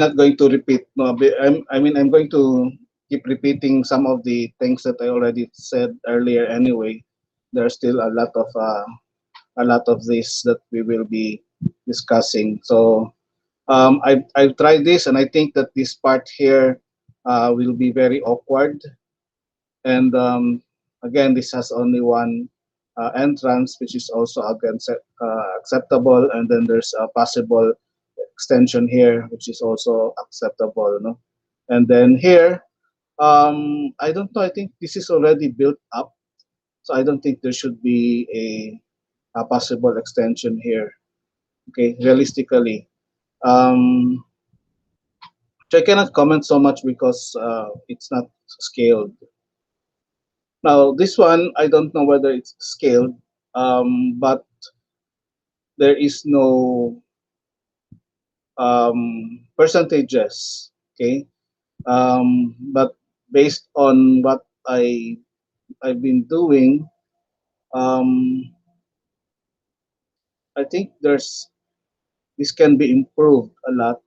not going to repeat. No, I'm going to keep repeating some of the things that I already said earlier. Anyway, there's still a lot of this that we will be discussing. So I've tried this, and I think that this part here will be very awkward. And again, this has only one entrance, which is also again acceptable. And then there's a possible extension here, which is also acceptable. No? And then here, I don't know. I think this is already built up, so I don't think there should be a possible extension here. Okay, realistically. Um, so I cannot comment so much because it's not scaled. Now, this one, I don't know whether it's scaled, but there is no percentages. Okay, but based on what I've been doing, um, I think this can be improved a lot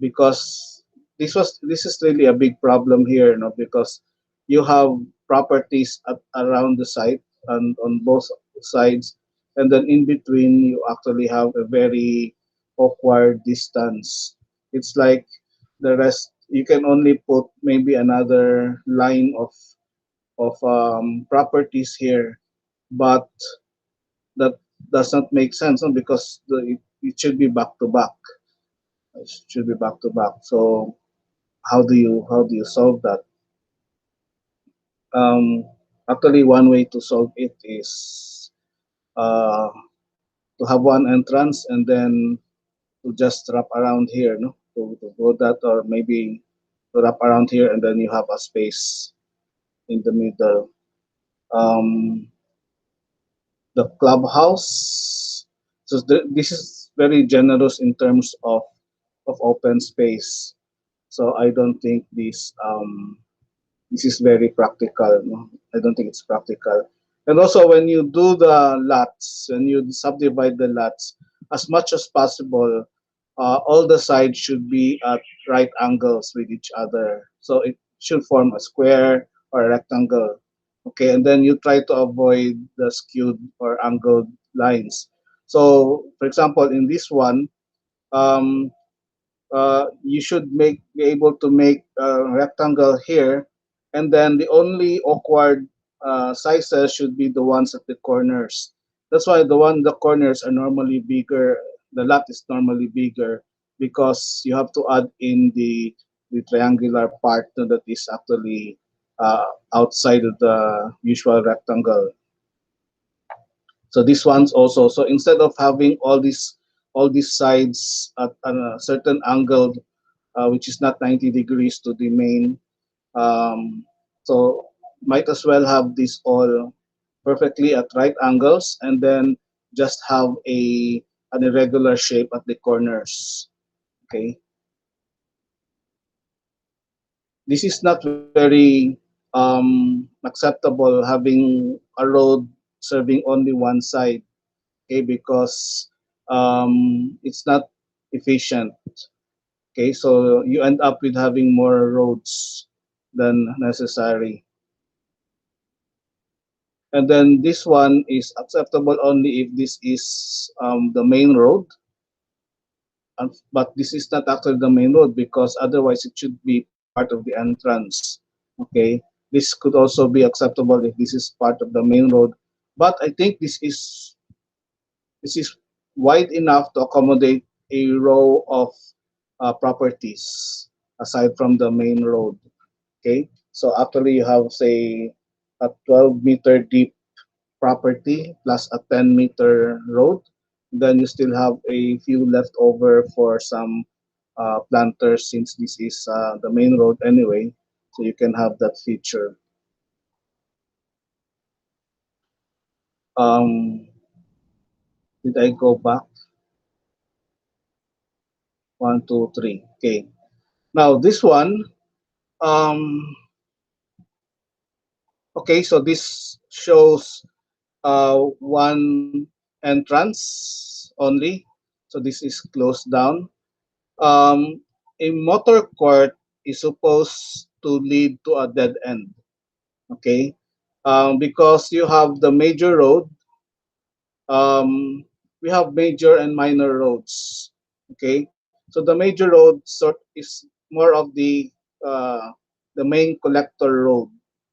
because this is really a big problem here, you know, because you have properties around the site and on both sides, and then in between you actually have a very awkward distance. It's like the rest you can only put maybe another line of properties here, but that does not make sense, no? Because it should be back to back. It should be back to back. So how do you solve that? Um, Actually, one way to solve it is uh, to have one entrance and then to just wrap around here, no? To go that, or maybe to wrap around here and then you have a space in the middle. Um, the clubhouse. So this is very generous in terms of open space. So I don't think this is very practical. No? I don't think it's practical. And also, when you do the lots, when you subdivide the lots, as much as possible, all the sides should be at right angles with each other. So it should form a square or a rectangle. Okay, and then you try to avoid the skewed or angled lines. So, for example, in this one, um, you should be able to make a rectangle here, and then the only awkward sizes should be the ones at the corners. That's why the corners are normally bigger. The lot is normally bigger because you have to add in the triangular part that is actually outside of the usual rectangle. So this one's also, so instead of having all these sides at a certain angle, which is not 90 degrees to the main. Um, so might as well have this all perfectly at right angles, and then just have an irregular shape at the corners. Okay, this is not very acceptable having a road serving only one side. Okay, because it's not efficient. Okay, so you end up with having more roads than necessary. And then this one is acceptable only if this is the main road, but this is not actually the main road because otherwise it should be part of the entrance. Okay, this could also be acceptable if this is part of the main road, but I think this is wide enough to accommodate a row of properties aside from the main road. Okay, so actually you have, say, a 12-meter deep property plus a 10-meter road. Then you still have a few left over for some planters, since this is the main road anyway. So you can have that feature. Um, did I go back? One, two, three. Okay. Now this one, um, okay, so this shows one entrance only. So this is closed down. Um, a motor court is supposed to lead to a dead end. Okay, because you have the major road, we have major and minor roads. Okay, so the major road sort is more of the main collector road.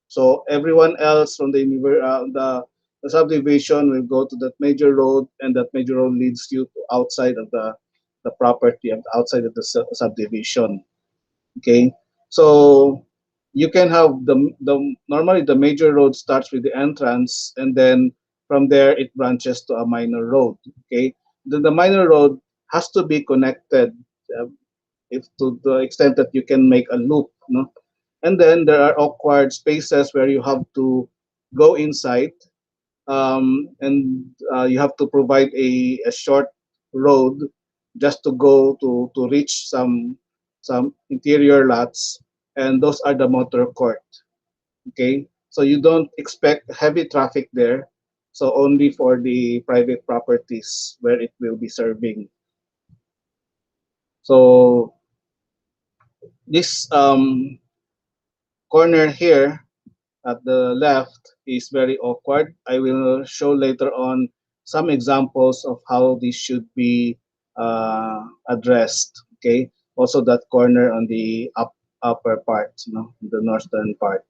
So everyone else from the subdivision will go to that major road, and that major road leads you to outside of the property and outside of the subdivision. Okay, so you can have the normally the major road starts with the entrance, and then from there it branches to a minor road. Okay, then the minor road has to be connected, uh, if to the extent that you can make a loop, no? And then there are awkward spaces where you have to go inside, and you have to provide a short road just to go to reach some interior lots, and those are the motor court. Okay, so you don't expect heavy traffic there, so only for the private properties where it will be serving. So this corner here at the left is very awkward. I will show later on some examples of how this should be addressed. Okay. Also, that corner on the upper part, the northern part,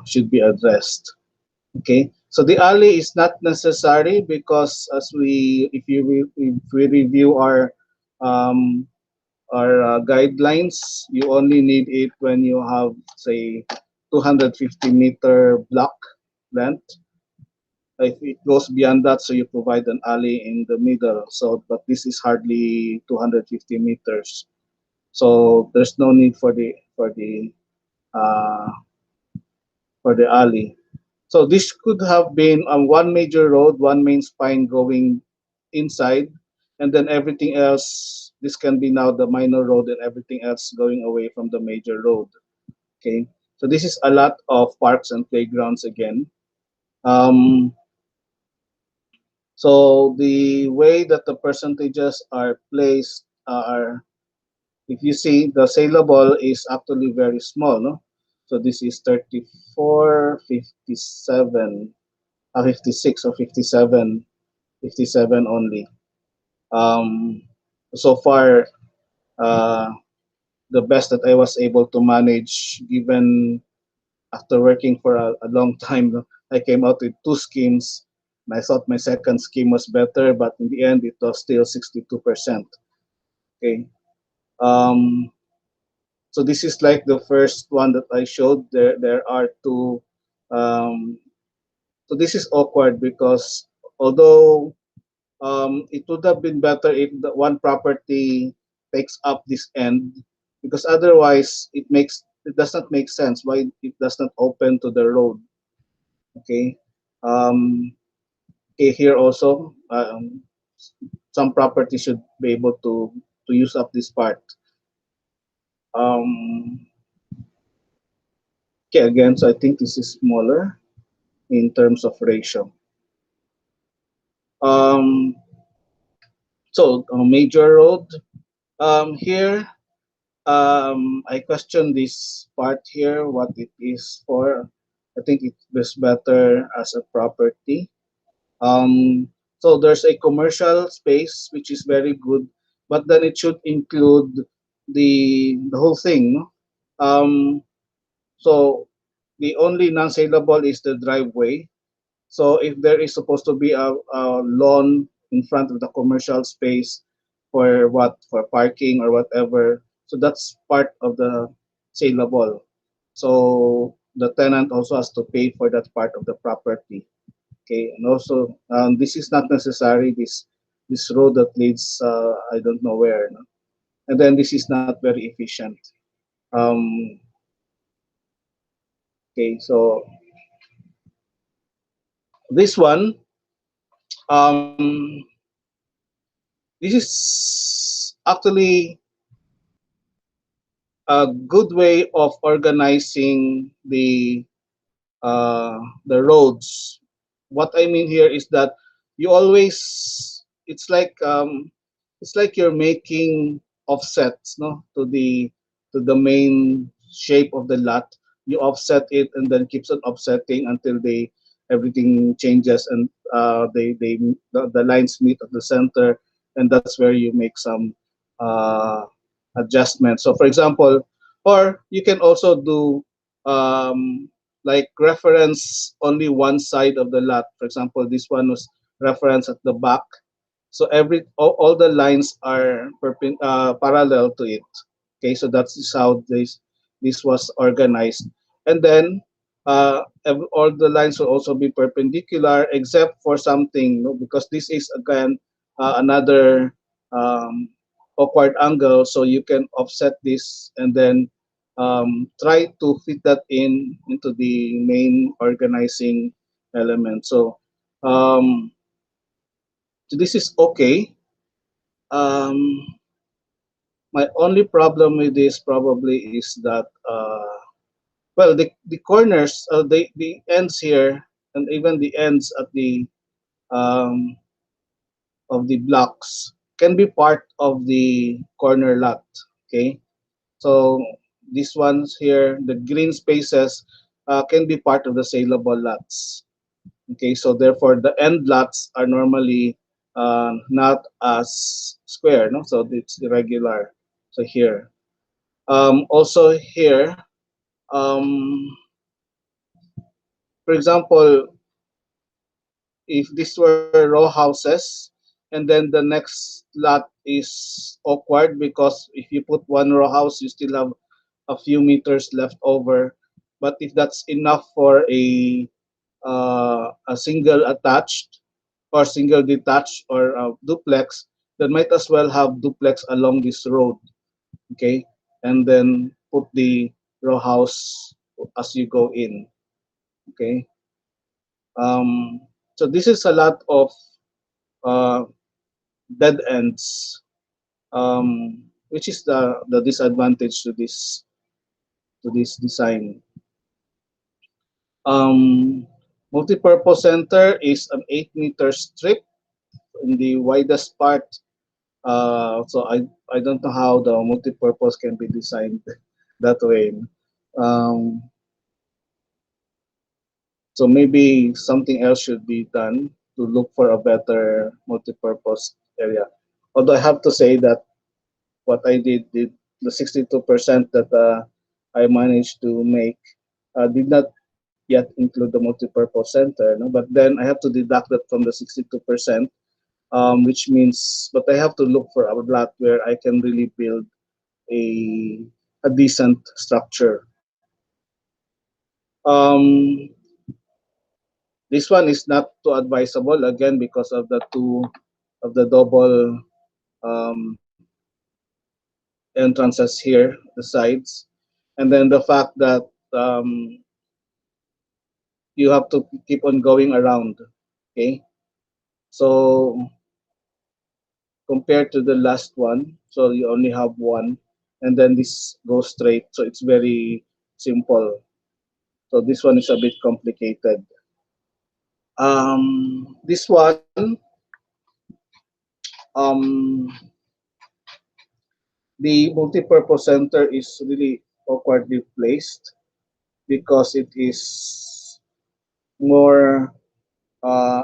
should be addressed. Okay. So the alley is not necessary because if we review um, our guidelines, you only need it when you have, say, 250-meter block length. If it goes beyond that, so you provide an alley in the middle. So, but this is hardly 250 meters. So there's no need uh, for the alley. So this could have been one major road, one main spine going inside, and then everything else. This can be now the minor road, and everything else going away from the major road. Okay, so this is a lot of parks and playgrounds again. Um, so the way that the percentages are placed are, if you see, the saleable is actually very small, no? So this is 34, 57, 56 or 57, 57 only. Um, so far, uh, the best that I was able to manage, given after working for a long time, no, I came out with two schemes. And I thought my second scheme was better, but in the end, it was still 62%. Okay. Um, so this is like the first one that I showed. There are two. Um, so this is awkward because although it would have been better if the one property takes up this end, because otherwise it does not make sense why it does not open to the road. Okay. Um, okay, here also, some property should be able to use up this part. Um, okay, again, so I think this is smaller in terms of ratio. Um, so major road, here, I question this part here, what it is for. I think it is better as a property. So there's a commercial space which is very good, but then it should include the whole thing, no? So the only non-saleable is the driveway. So if there is supposed to be a lawn in front of the commercial space for what, for parking or whatever, so that's part of the saleable. So the tenant also has to pay for that part of the property. Okay, and also this is not necessary. This road that leads I don't know where, no? And then this is not very efficient. Um, okay, so this one, um, this is actually a good way of organizing the roads. What I mean here is that you always, it's like you're making offsets, no, to the main shape of the lot. You offset it and then keeps on offsetting until they everything changes and the lines meet at the center, and that's where you make some uh, adjustments. So, for example, or you can also do like reference only one side of the lot. For example, this one was reference at the back, so all the lines are parallel to it. Okay, so that's is how this was organized. And then all the lines will also be perpendicular except for something, no, because this is again another um, awkward angle. So you can offset this and then try to fit that into the main organizing element. Um, so this is okay. Um, my only problem with this probably is that well, the corners, the ends here, and even the ends at the um, of the blocks can be part of the corner lot. Okay, so these ones here, the green spaces, can be part of the saleable lots. Okay, so therefore the end lots are normally not as square, no? So it's irregular. So here, also here, um, for example, if this were row houses, and then the next lot is awkward because if you put one row house, you still have a few meters left over. But if that's enough for a single attached or single detached or a duplex, then might as well have duplex along this road, okay? And then put the row house as you go in, okay? Um, so this is a lot of uh, dead ends, which is the disadvantage to this design. Um, Multi-purpose center is an 8-meter strip in the widest part. So I don't know how the multi-purpose can be designed that way. Um, so maybe something else should be done to look for a better multi-purpose area. Although I have to say that what I did the 62% that I managed to make did not yet include the multi-purpose center. No? But then I have to deduct that from the 62%, which means, but I have to look for a lot where I can really build a a decent structure. Um, this one is not too advisable again because of the double um, entrances here, the sides, and then the fact that um, you have to keep on going around. Okay, so compared to the last one, so you only have one, and then this goes straight, so it's very simple. So this one is a bit complicated. This one, um, the multi-purpose center is really awkwardly placed because it is more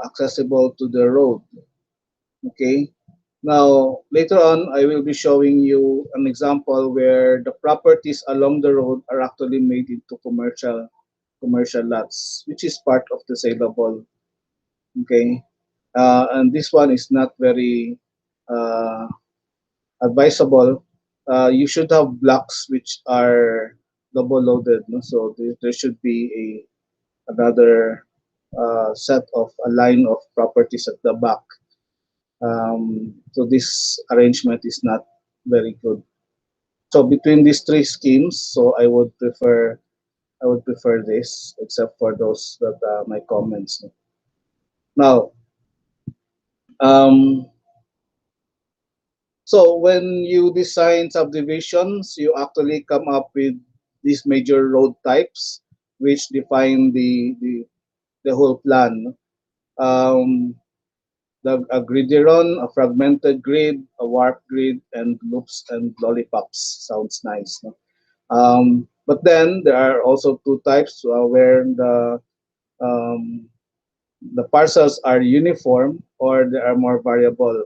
accessible to the road. Okay. Now, later on, I will be showing you an example where the properties along the road are actually made into commercial lots, which is part of the saleable. Okay. And this one is not very uh, advisable. You should have blocks which are double loaded. No? So there should be another set of a line of properties at the back. So this arrangement is not very good. So between these three schemes, so I would prefer this, except for those that my comments. Now, um, so when you design subdivisions, you actually come up with these major road types, which define the whole plan. Um, a gridiron, a fragmented grid, a warp grid, and loops and lollipops. Sounds nice, no? But then there are also two types where um, the parcels are uniform or they are more variable.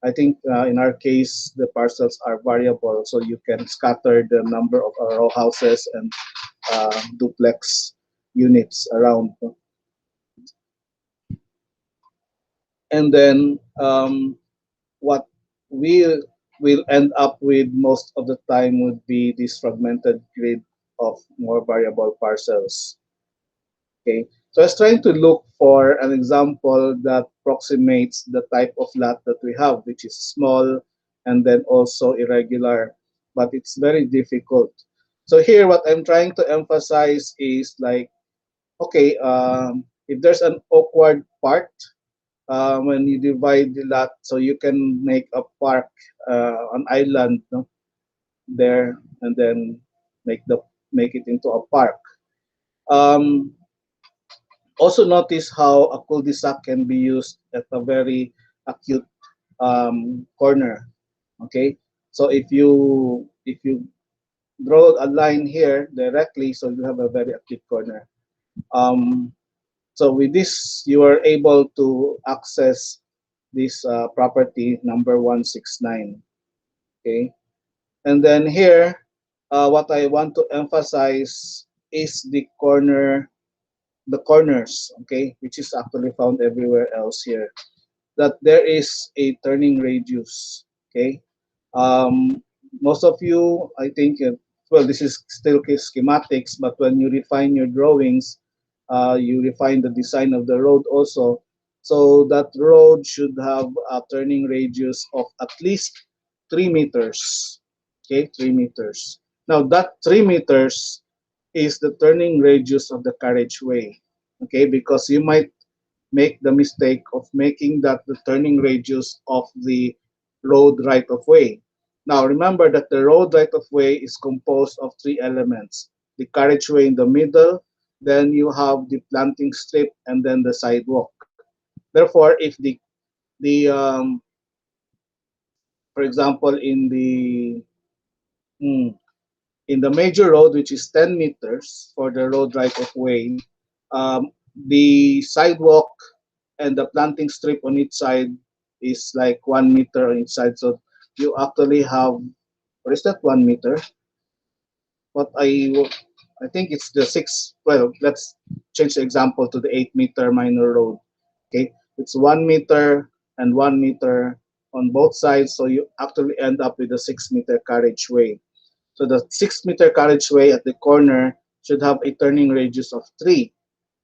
I think in our case, the parcels are variable, so you can scatter the number of row houses and duplex units around. And then what we will end up with most of the time would be this fragmented grid of more variable parcels. Okay, so I was trying to look for an example that approximates the type of lot that we have, which is small and then also irregular, but it's very difficult. So here, what I'm trying to emphasize is like, okay, if there's an awkward part when you divide the lot, so you can make a park, an island, no, there, and then make the make it into a park. Um, Also notice how a cul-de-sac can be used at a very acute corner. Okay, so if you draw a line here directly, so you have a very acute corner. Um, so with this, you are able to access this property number 169. Okay, and then here, what I want to emphasize is the corners, okay, which is actually found everywhere else here, that there is a turning radius, okay. Um, Most of you, I think, well, this is still schematics, but when you refine your drawings, you refine the design of the road also. So that road should have a turning radius of at least 3 meters, okay, 3 meters. Now that 3 meters is the turning radius of the carriageway, okay, because you might make the mistake of making that the turning radius of the road right of way. Now remember that the road right of way is composed of three elements: the carriageway in the middle, then you have the planting strip, and then the sidewalk. Therefore, if the for example, mm, in the major road, which is 10 meters for the road right of way, the sidewalk and the planting strip on each side is like 1 meter on each side. So you actually have, what is that, 1 meter? What I think it's the six. Well, let's change the example to the 8 meter minor road. Okay, it's 1 meter and 1 meter on both sides. So you actually end up with a 6 meter carriageway. So the 6 meter carriageway at the corner should have a turning radius of 3.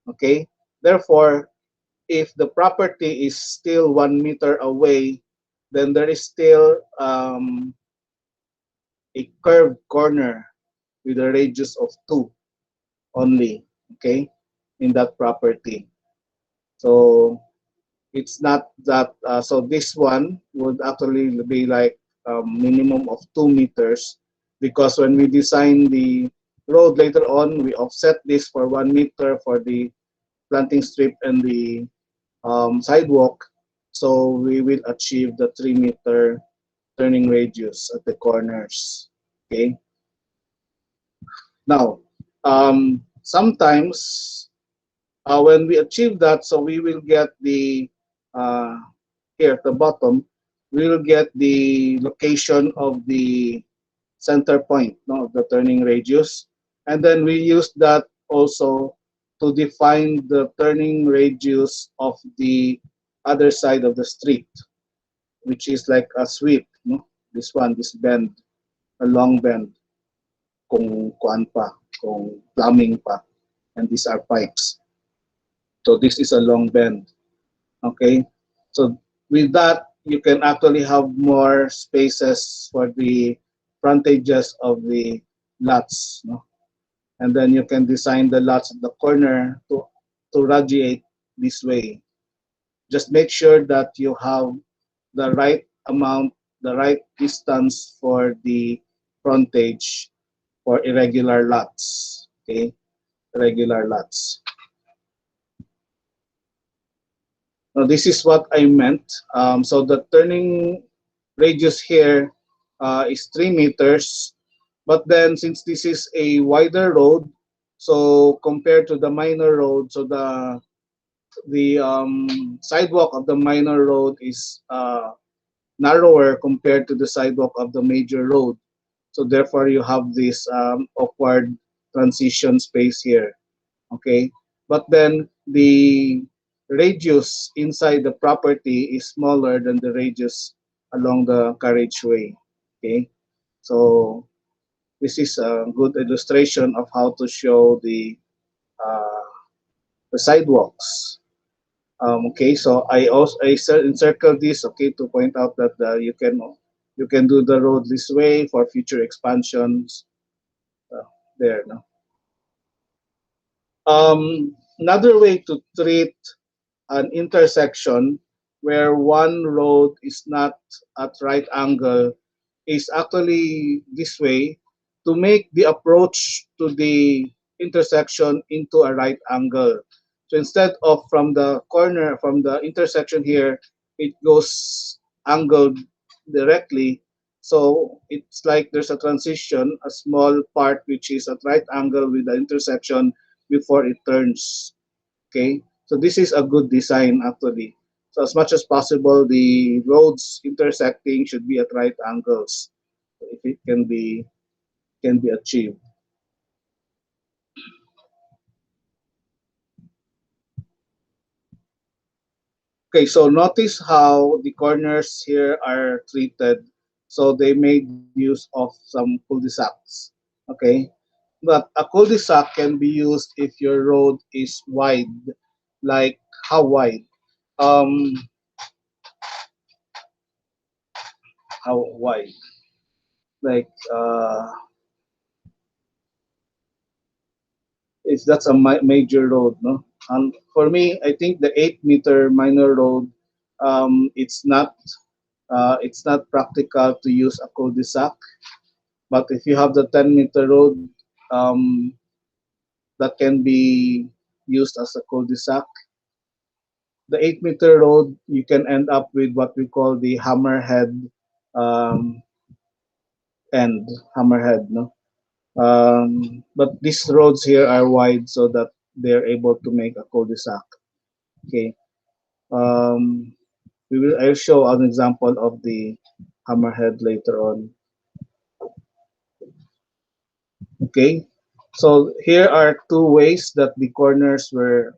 Okay, therefore, if the property is still 1 meter away, then there is still a curved corner with a radius of 2 only, okay, in that property. So it's not that, so this one would actually be like a minimum of 2 meters, because when we design the road later on, we offset this for 1 meter for the planting strip and the sidewalk, so we will achieve the 3 meter turning radius at the corners. Okay. Now, sometimes when we achieve that, so we will get the uh, here at the bottom, we will get the location of the center point, no, of the turning radius, and then we use that also to define the turning radius of the other side of the street, which is like a sweep, no? This one, this bend, a long bend, kung kuan pa, kung plumbing pa, and these are pipes. So this is a long bend, okay? So with that, you can actually have more spaces for the frontages of the lots, no? And then you can design the lots at the corner to radiate this way. Just make sure that you have the right amount, the right distance for the frontage for irregular lots. Okay, irregular lots. Now, this is what I meant. So the turning radius here is 3 meters, but then since this is a wider road, so compared to the minor road, so the sidewalk of the minor road is narrower compared to the sidewalk of the major road. So therefore, you have this awkward transition space here. Okay, but then the radius inside the property is smaller than the radius along the carriageway. Okay, so this is a good illustration of how to show uh, the sidewalks. Okay, so I also encircle this, okay, to point out that you can do the road this way for future expansions. There, no. Another way to treat an intersection where one road is not at right angle is actually this way, to make the approach to the intersection into a right angle. So instead of from the corner, from the intersection here, it goes angled directly. So it's like there's a transition, a small part which is at right angle with the intersection before it turns. Okay, so this is a good design actually. So as much as possible, the roads intersecting should be at right angles if it can be achieved. Okay, so notice how the corners here are treated. So they made use of some cul-de-sacs. Okay, but a cul-de-sac can be used if your road is wide. Like how wide? Um, how wide? Like is that's a major road, no? And for me, I think the 8 meter minor road, it's not practical to use a cul-de-sac. But if you have the 10-meter road, um, that can be used as a cul-de-sac. The 8-meter road, you can end up with what we call the hammerhead um, end, hammerhead, no? But these roads here are wide so that they're able to make a cul-de-sac. Okay. Um, I'll show an example of the hammerhead later on. Okay. So here are two ways that the corners were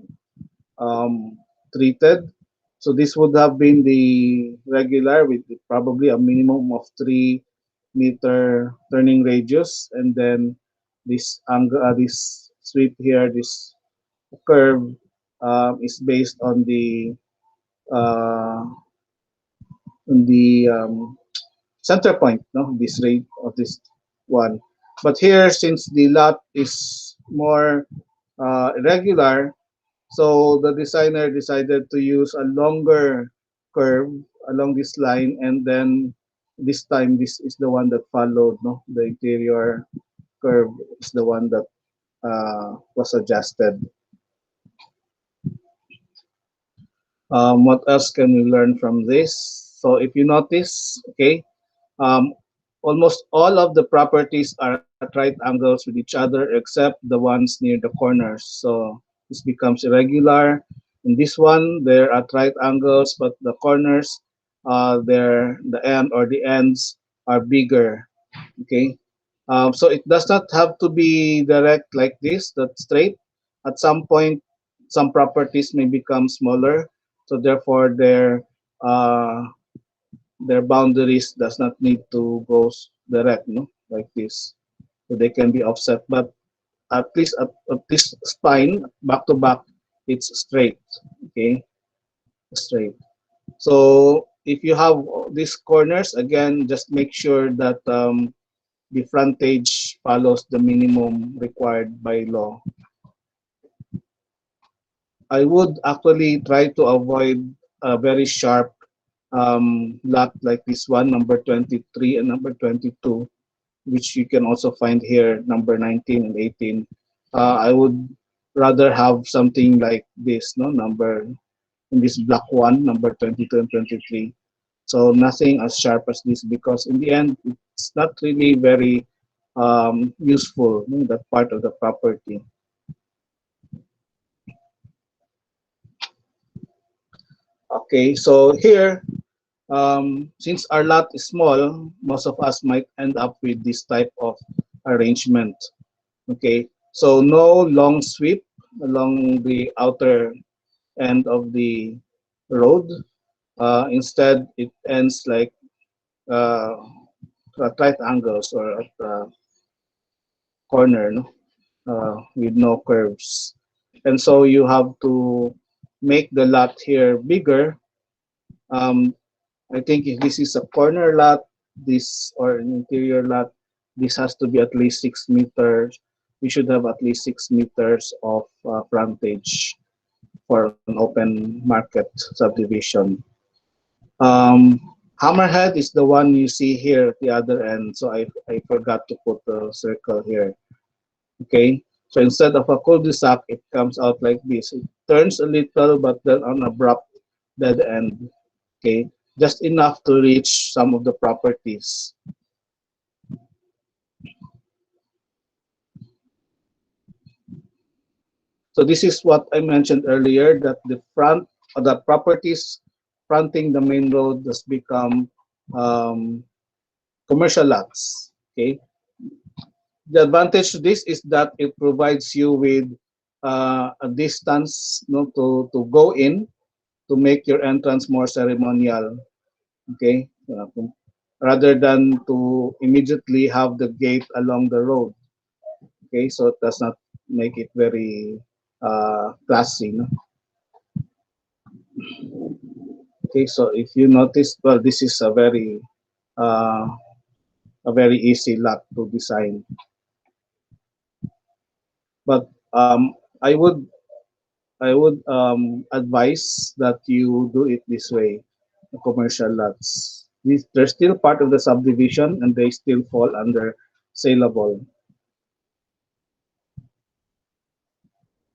um, treated. So this would have been the regular with probably a minimum of 3 meter turning radius, and then this angle, this sweep here, this curve is based uh, on the center point, no, this rate of this one. But here, since the lot is more irregular, so the designer decided to use a longer curve along this line, and then this time this is the one that followed, no, the interior curve is the one that was adjusted. What else can we learn from this? So if you notice, okay, um, almost all of the properties are at right angles with each other except the ones near the corners. So this becomes irregular. In this one, they're at right angles, but the corners, the end or the ends are bigger. Okay, so it does not have to be direct like this, that straight. At some point, some properties may become smaller, so therefore uh, their boundaries does not need to go direct, no, like this. So they can be offset, but at this spine, back to back, it's straight. Okay, straight. So if you have these corners, again, just make sure that the frontage follows the minimum required by law. I would actually try to avoid a very sharp lot like this one, number 23 and number 22, which you can also find here, number 19 and 18. I would rather have something like this, no, number in this block one, number 22 and 23. So nothing as sharp as this because in the end, it's not really very useful, that part of the property. Okay, so here, since our lot is small, most of us might end up with this type of arrangement. Okay, so no long sweep along the outer end of the road. Instead, it ends like uh, at right angles or at the corner, no? With no curves. And so you have to make the lot here bigger. Um, I think if this is a corner lot, this or an interior lot, this has to be at least 6 meters. We should have at least 6 meters of frontage for an open market subdivision. Um, Hammerhead is the one you see here at the other end. So I forgot to put a circle here. Okay. So instead of a cul-de-sac, it comes out like this. It turns a little, but then an abrupt dead end. Okay. Just enough to reach some of the properties. So this is what I mentioned earlier that the front of the properties fronting the main road has become um, commercial lots. Okay. The advantage to this is that it provides you with a distance, to go in to make your entrance more ceremonial. Okay, rather than to immediately have the gate along the road. Okay, so it does not make it very classy. No? Okay, so if you notice, well, this is uh, a very easy lot to design. But I would advise that you do it this way, the commercial lots. They're still part of the subdivision and they still fall under saleable.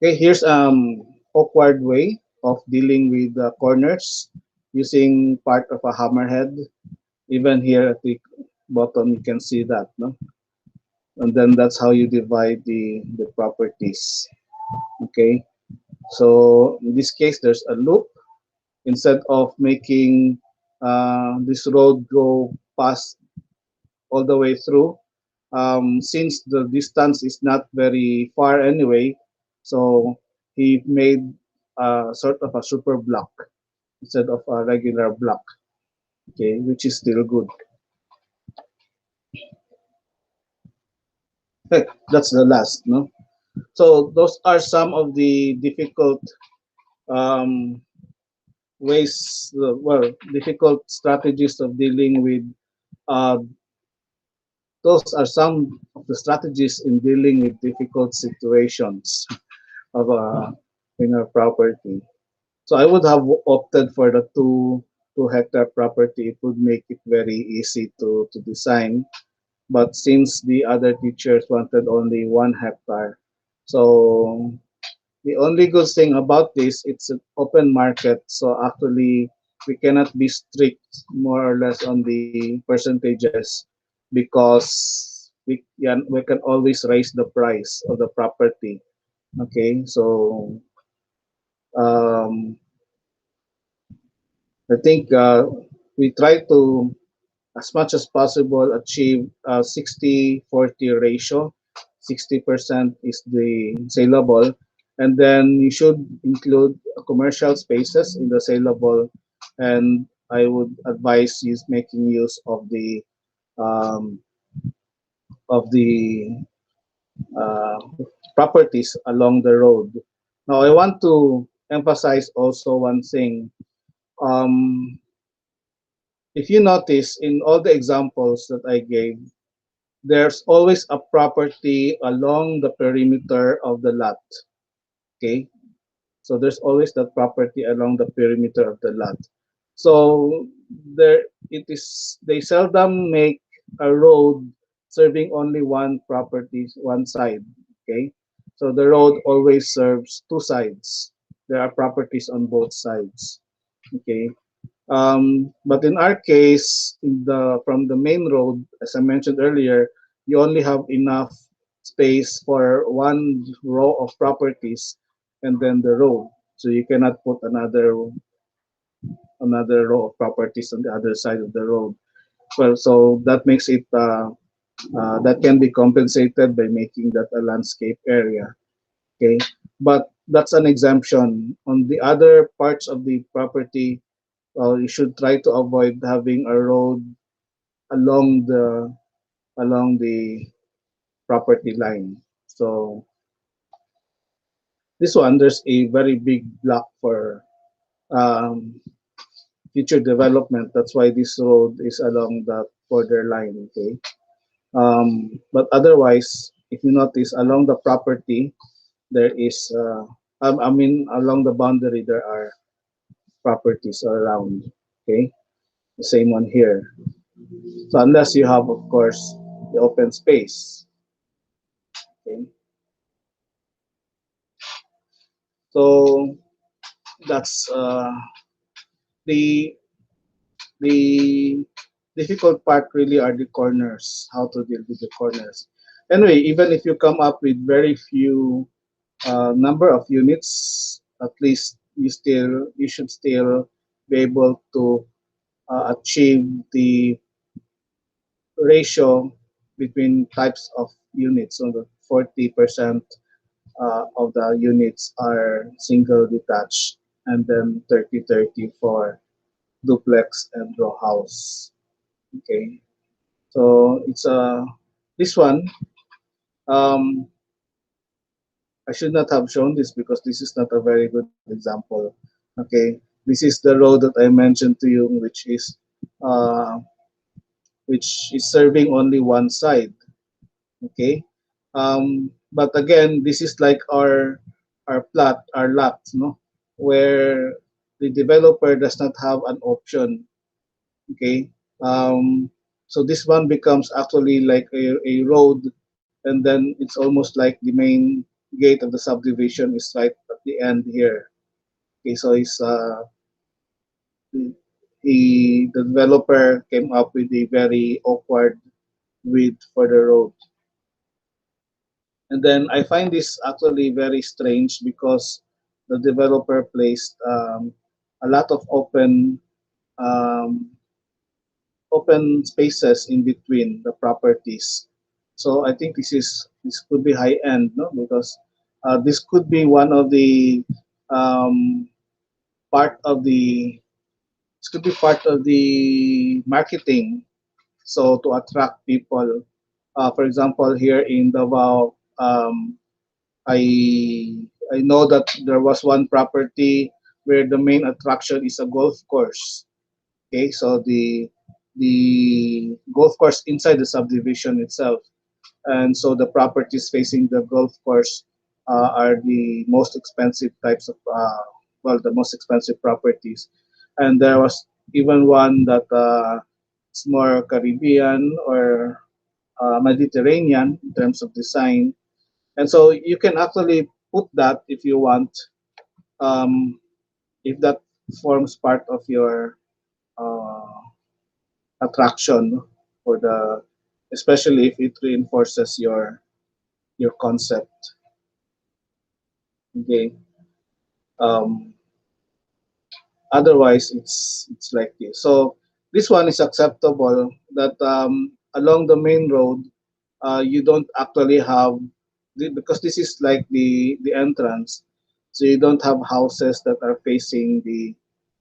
Okay, here's awkward way of dealing with the corners using part of a hammerhead. Even here at the bottom, you can see that, no? And then that's how you divide the properties. Okay, so in this case, there's a loop. Instead of making this road go past all the way through, since the distance is not very far anyway, so he made sort of a super block instead of a regular block, okay, which is still good. That's the last, no? So those are some of the difficult um, ways, well, difficult strategies of dealing with uh, those are some of the strategies in dealing with difficult situations of in our property. So I would have opted for the two hectare property. It would make it very easy to design. But since the other teachers wanted only 1 hectare, so the only good thing about this, it's an open market. So actually, we cannot be strict more or less on the percentages because we can always raise the price of the property. Okay, so um, I think we try to, as much as possible, achieve a 60-40 ratio. 60% is the saleable, and then you should include commercial spaces in the saleable. And I would advise you making use um, of the uh, properties along the road. Now, I want to emphasize also one thing. Um, if you notice in all the examples that I gave, there's always a property along the perimeter of the lot. Okay, so there's always that property along the perimeter of the lot. So there it is. They seldom make a road serving only one property, one side. Okay, so the road always serves two sides. there are properties on both sides. Okay. But in our case, from the main road, as I mentioned earlier, you only have enough space for one row of properties and then the road. So you cannot put another row of properties on the other side of the road. Well, so that makes it that can be compensated by making that a landscape area. Okay, but that's an exemption. On the other parts of the property, you should try to avoid having a road along the property line. So this one, there's a very big block for um, future development. That's why this road is along the borderline. Okay, but otherwise, if you notice along the property, there is I mean along the boundary there are properties around. Okay, the same one here. So unless you have, of course, the open space. Okay, so that's the the difficult part really are the corners, how to deal with the corners. Anyway, even if you come up with very few number of units, at least you should still be able to achieve the ratio between types of units. So the 40% of the units are single detached, and then 30-30 for duplex and row house. Okay, so it's this one. Um, I should not have shown this because this is not a very good example. Okay, this is the road that I mentioned to you, uh, which is serving only one side. Okay, but again, this is like our lot, no, where the developer does not have an option. Okay, so this one becomes actually like a road, and then it's almost like the main gate of the subdivision is right at the end here. Okay, so the developer came up with a very awkward width for the road. And then I find this actually very strange because the developer placed a lot of um, open spaces in between the properties. So I think this could be high end, no? Because this could be one of the um, part of the this could be part of the marketing. So to attract people, for example, here in Davao, I I know that there was one property where the main attraction is a golf course. Okay, so the golf course inside the subdivision itself, and so the properties facing the golf course are the most expensive types of well, the most expensive properties. And there was even one that it's more Caribbean or Mediterranean in terms of design, and so you can actually put that if you want, um, if that forms part of your uh, attraction for the, especially if it reinforces your concept. Okay. Um, Otherwise, it's like this. So this one is acceptable. That along the main road, you don't actually have because this is like the entrance, so you don't have houses that are facing the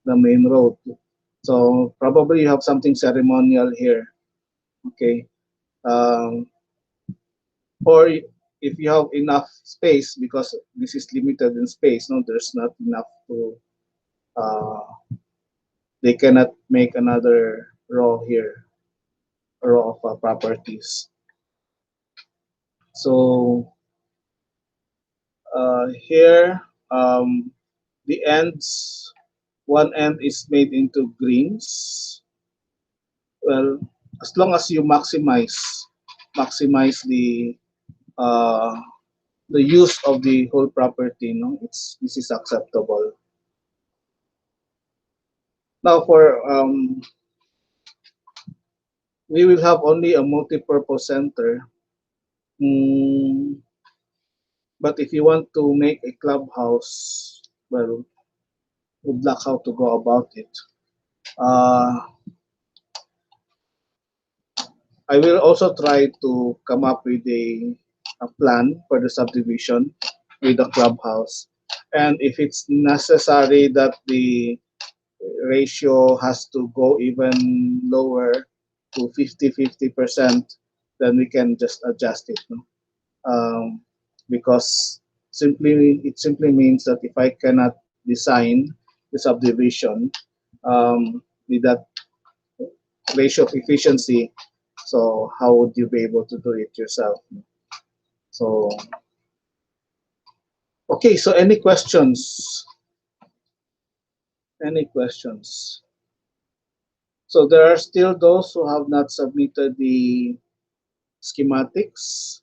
main road. So probably you have something ceremonial here. Okay. Um, or if you have enough space, because this is limited in space, no, there's not enough to uh, they cannot make another row here, row of properties. So here, the ends, one end is made into greens. Well, as long as you maximize the uh, the use of the whole property, no, it's this is acceptable. Now for we will have only a multi-purpose center. Mm, but if you want to make a clubhouse, well, good luck how to go about it. Uh, I will also try to come up with a plan for the subdivision with the clubhouse. And if it's necessary that the ratio has to go even lower to 50-50%, then we can just adjust it. No? Because it simply means that if I cannot design the subdivision with that ratio of efficiency, so how would you be able to do it yourself? So, okay, so any questions? Any questions? So there are still those who have not submitted the schematics.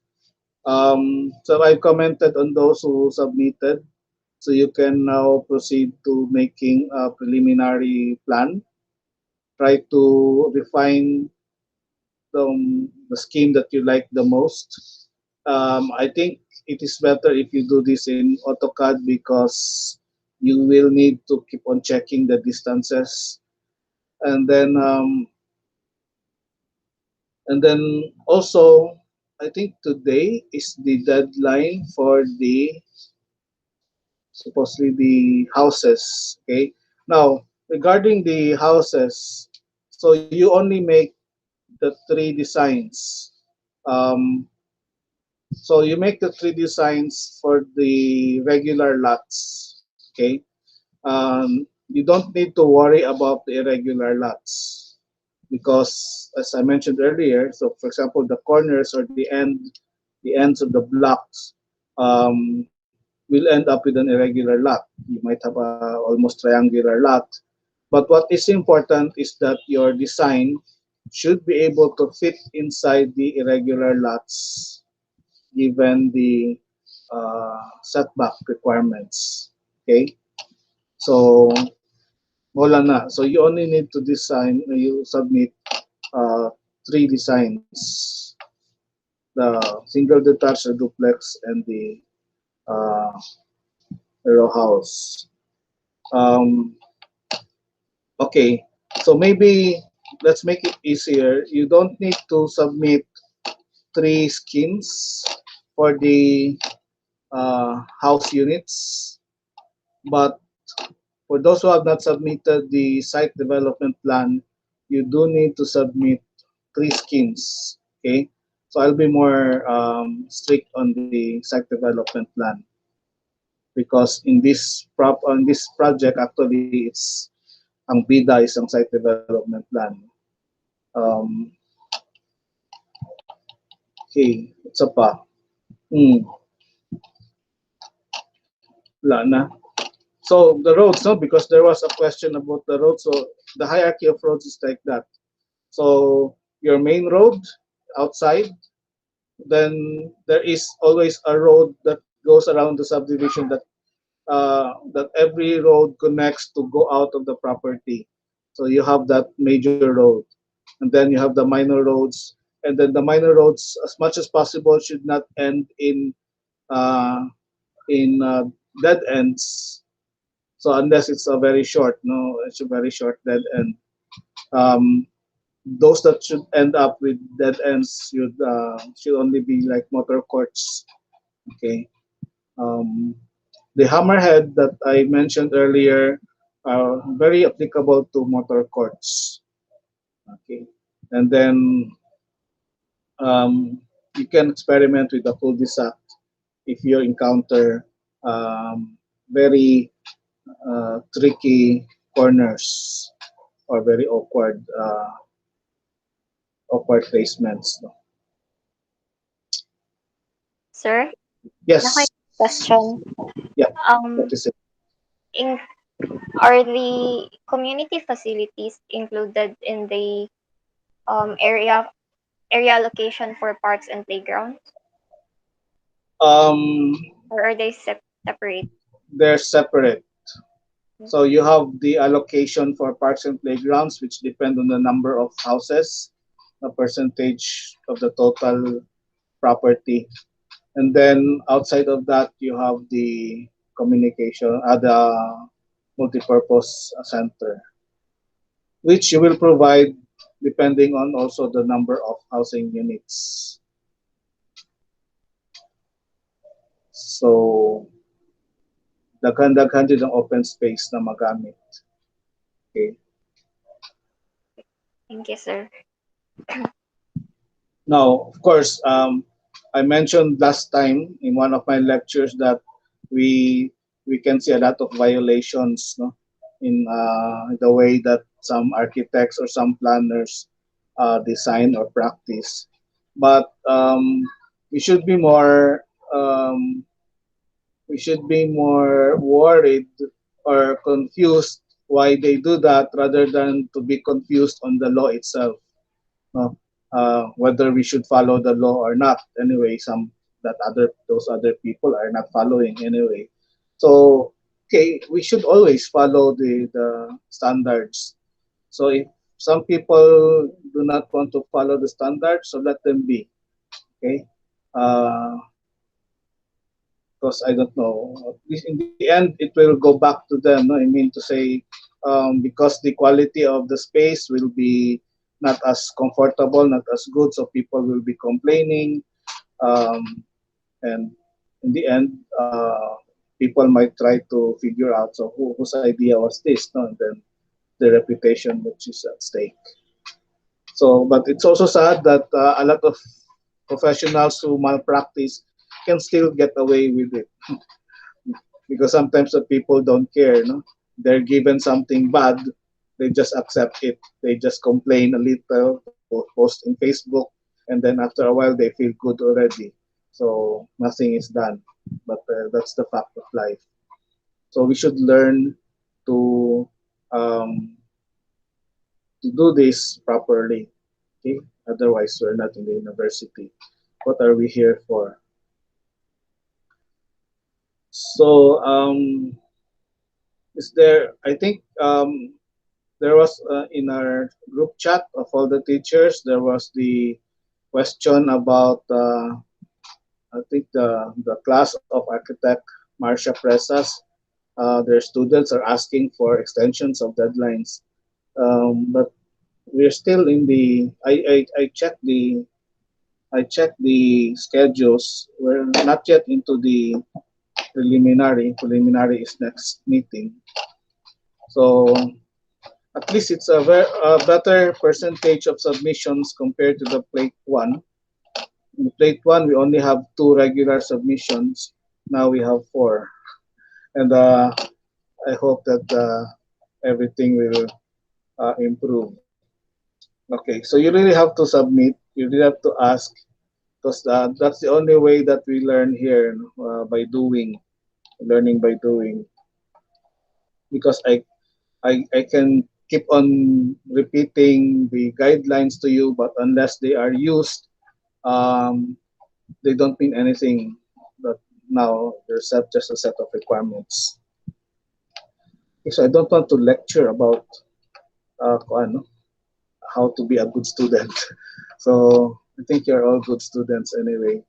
So I've commented on those who submitted. So you can now proceed to making a preliminary plan. Try to refine the scheme that you like the most. I think it is better if you do this in AutoCAD because you will need to keep on checking the distances, and then also I think today is the deadline for the supposedly the houses. Okay, now regarding the houses, so you only make the three designs. Um, So you make the three designs for the regular lots. Okay. You don't need to worry about the irregular lots because, as I mentioned earlier, so for example, the corners or the ends of the blocks will end up with an irregular lot. You might have a almost triangular lot. But what is important is that your design should be able to fit inside the irregular lots given the setback requirements. Okay, so wala na. So you only need to design, you submit uh, three designs: the single detached, the duplex, and the uh, row house. Um, okay, so maybe let's make it easier. You don't need to submit three schemes for the house units, but for those who have not submitted the site development plan, you do need to submit three schemes. Okay, so I'll be more strict on the site development plan because on this project actually it's ang bida is ang site development plan. Um, okay, it's a pa. Hmm, wala na. So the roads, no, because there was a question about the roads. So the hierarchy of roads is like that. So your main road outside, then there is always a road that goes around the subdivision that every road connects to go out of the property. So you have that major road, and then you have the minor roads, and then the minor roads, as much as possible, should not end uh, in dead ends. So unless it's a very short, no, it's a very short dead end. Um, those that should end up with dead ends should only be like motor courts. Okay. Um, the hammerhead that I mentioned earlier are very applicable to motor courts. Okay. And then you can experiment with the cul-de-sac if you encounter very tricky corners or very awkward placements. No? Sir, na Yes. question. Yeah. What Um, is it? in are the community facilities included in the area allocation for parks and playgrounds? Um, or are they separate? they're separate. So you have the allocation for parks and playgrounds, which depend on the number of houses, a percentage of the total property. And then outside of that, you have the communication, the multipurpose center, which you will provide depending on also the number of housing units. So, daghan-daghan din ang open space na magamit. Okay. Thank you, sir. Now, of course, I mentioned last time in one of my lectures that we we can see a lot of violations, no, in the way that some architects or some planners design or practice. But we should be more um, we should be more worried or confused why they do that rather than to be confused on the law itself. No? Whether we should follow the law or not. Anyway, some that other those other people are not following anyway. So okay, we should always follow the standards. So if some people do not want to follow the standards, so let them be. Okay. Uh, because I don't know. In the end, it will go back to them. No? I mean to say, because the quality of the space will be not as comfortable, not as good, so people will be complaining. And in the end, people might try to figure out so whose idea was this, no? And then the reputation which is at stake. So, but it's also sad that a lot of professionals who malpractice can still get away with it because sometimes the people don't care. No, they're given something bad, they just accept it. They just complain a little, post in Facebook, and then after a while they feel good already. So nothing is done. But that's the fact of life. So we should learn to um, to do this properly. Okay, otherwise we're not in the university. What are we here for? So is there? I think there was in our group chat of all the teachers, there was the question about I think the class of architect Marcia Presas. Their students are asking for extensions of deadlines, but we're still in the. I checked the schedules. We're not yet into the preliminary. Preliminary is next meeting. So at least it's a better percentage of submissions compared to the plate one. In the plate one, we only have two regular submissions. Now we have four, and I hope that everything will improve. Okay, so you really have to submit. You really have to ask because that's the only way that we learn here by doing, learning by doing. Because I can keep on repeating the guidelines to you, but unless they are used, um, they don't mean anything. But now they're set just a set of requirements. Okay, so I don't want to lecture about kung ano, how to be a good student. So I think you're all good students anyway.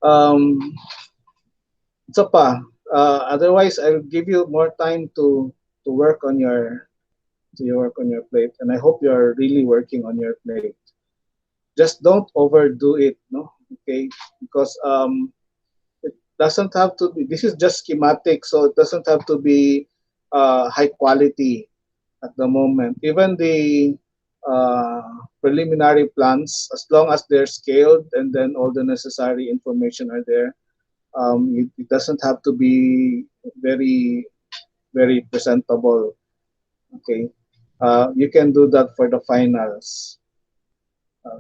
Um, so pa, otherwise I'll give you more time to work on your work on your plate, and I hope you're really working on your plate. Just don't overdo it, no? Okay, because it doesn't have to be. This is just schematic, so it doesn't have to be high quality at the moment. Even the preliminary plans, as long as they're scaled and then all the necessary information are there, it doesn't have to be very very presentable. Okay, you can do that for the finals.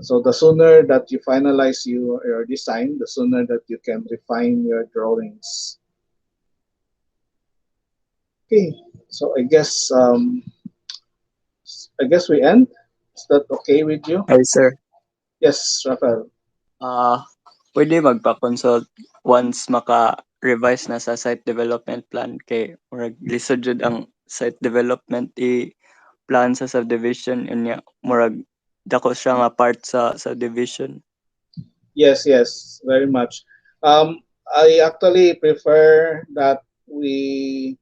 So the sooner that you finalize your design, the sooner that you can refine your drawings. Okay, so I guess we end. Is that okay with you? Hi, sir. Yes, Rafael. Uh, pwede magpa-consult once maka-revise na sa site development plan kay murag lisod jud ang site development plan sa subdivision unya murag dako siya nga part sa subdivision. Yes, yes, very much. I actually prefer that we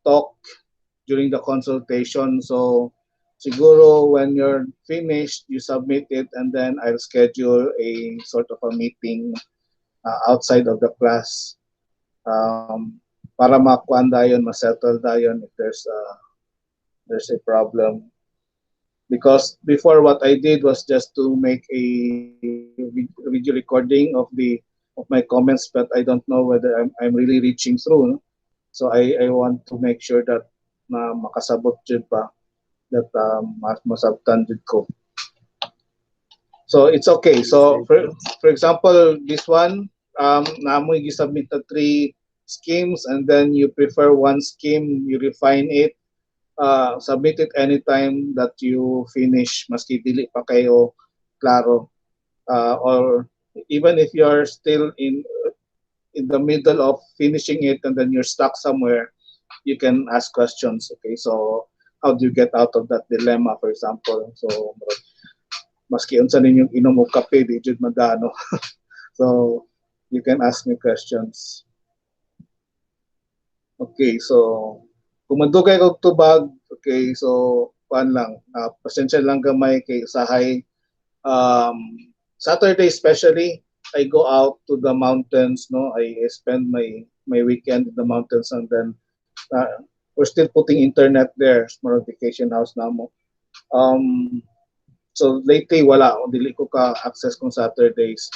talk during the consultation. So siguro when you're finished, you submit it, and then I'll schedule a sort of a meeting outside of the class, para makuan dayon, masettle dayon if there's a problem. Because before, what I did was just to make a video recording of my comments, but I don't know whether I'm really reaching through, no? So I want to make sure that na makasabot jud pa, that mas masabtan jud ko. So it's okay. So for example, this one, namoy gisubmit na three schemes, and then you prefer one scheme, you refine it, submit it anytime that you finish, maski dili pa kayo klaro, or even if you're still in the middle of finishing it and then you're stuck somewhere, you can ask questions. Okay, so how do you get out of that dilemma, for example? So maski unsa ninyong inom og kape, di jud madano. So you can ask me questions. Okay, so kung madugay kog tubag, okay, so kuan lang, pasensya lang gamay kay usahay. Saturday especially, I go out to the mountains, no? I spend my weekend in the mountains, and then we're still putting internet there, small vacation house namo. So lately wala, dili ko ka access kung Saturdays.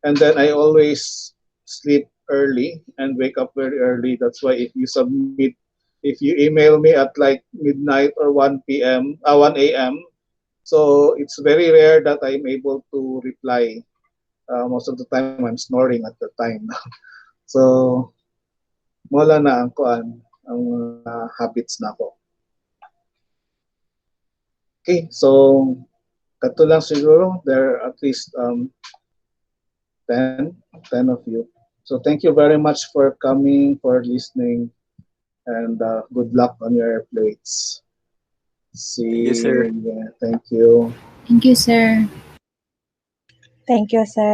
And then I always sleep early and wake up very early. That's why if you email me at like midnight or 1 p.m., 1 a.m., so it's very rare that I'm able to reply. Most of the time I'm snoring at the time. So wala na ang kuan, ang habits na ako. Okay, so kato lang siguro. There are at least 10 of you. So thank you very much for coming, for listening, and good luck on your plates. Thank you, See, sir. yeah, thank you. Thank you, sir. Thank you, sir.